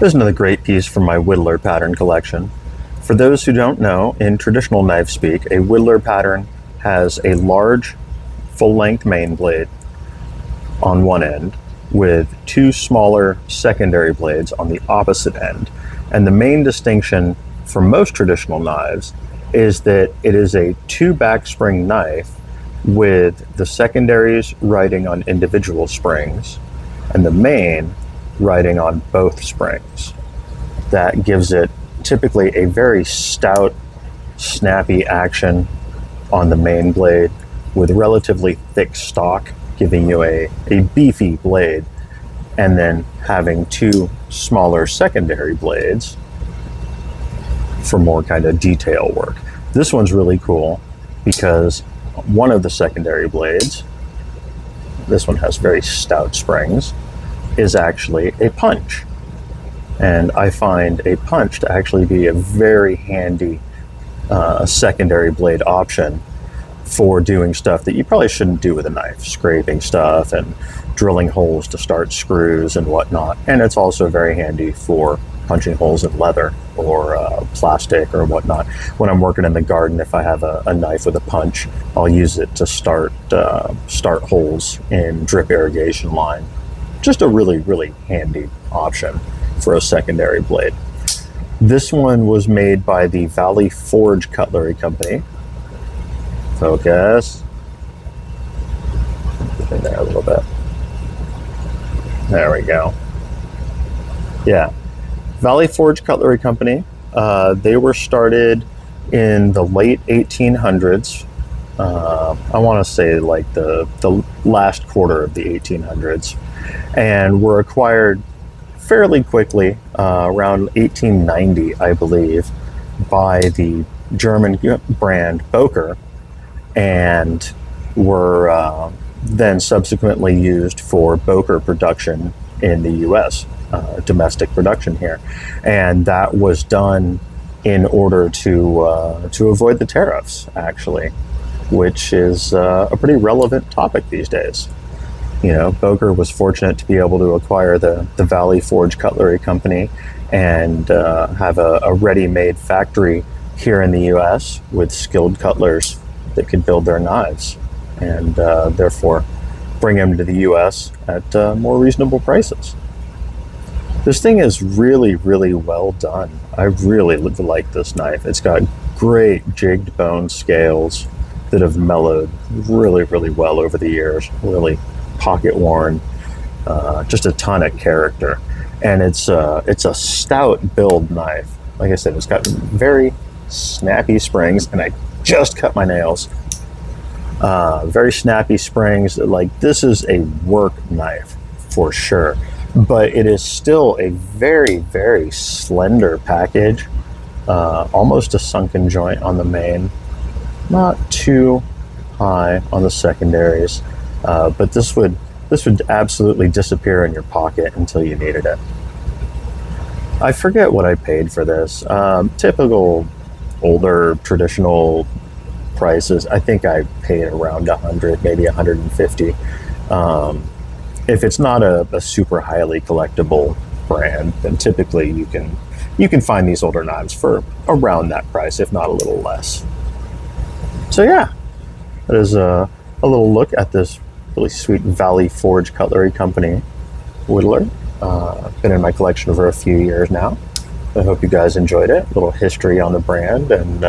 Here's another great piece from my Whittler pattern collection. For those who don't know, in traditional knife speak, a Whittler pattern has a large full-length main blade on one end with two smaller secondary blades on the opposite end. And the main distinction for most traditional knives is that it is a two backspring knife with the secondaries riding on individual springs and the main riding on both springs. That gives it typically a very stout, snappy action on the main blade with relatively thick stock, giving you a beefy blade, and then having two smaller secondary blades for more kind of detail work. This one's really cool because one of the secondary blades, this one has very stout springs, is actually a punch. And I find a punch to actually be a very handy secondary blade option for doing stuff that you probably shouldn't do with a knife, scraping stuff and drilling holes to start screws and whatnot. And it's also very handy for punching holes in leather or plastic or whatnot. When I'm working in the garden, if I have a knife with a punch, I'll use it to start holes in drip irrigation line. Just a really, really handy option for a secondary blade. This one was made by the Valley Forge Cutlery Company. Focus. Get in there a little bit. There we go. Yeah. Valley Forge Cutlery Company. They were started in the late 1800s. I want to say like the last quarter of the 1800s. And were acquired fairly quickly, around 1890, I believe, by the German brand Boker, and were then subsequently used for Boker production in the U.S., domestic production here. And that was done in order to avoid the tariffs, actually, which is a pretty relevant topic these days. You know, Boker was fortunate to be able to acquire the Valley Forge Cutlery Company and have a ready-made factory here in the U.S. with skilled cutlers that could build their knives, and therefore bring them to the U.S. at more reasonable prices. This thing is really, really well done. I really like this knife. It's got great jigged bone scales that have mellowed really, really well over the years. Really pocket worn, just a ton of character, and it's a stout build knife. Like I said, it's got very snappy springs, and I just cut my nails. Very snappy springs. Like, this is a work knife for sure, but it is still a very, very slender package. Almost a sunken joint on the main, not too high on the secondaries. But this would absolutely disappear in your pocket until you needed it. I forget what I paid for this. Typical older traditional prices, I think I paid around 100, maybe 150. If it's not a super highly collectible brand, then typically you can find these older knives for around that price, if not a little less. So yeah, that is a little look at this really sweet Valley Forge Cutlery Company Whittler. Been in my collection for a few years now. I hope you guys enjoyed it. A little history on the brand and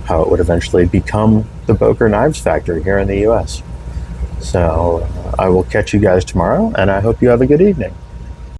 how it would eventually become the Boker Knives factory here in the U.S. So I will catch you guys tomorrow, and I hope you have a good evening.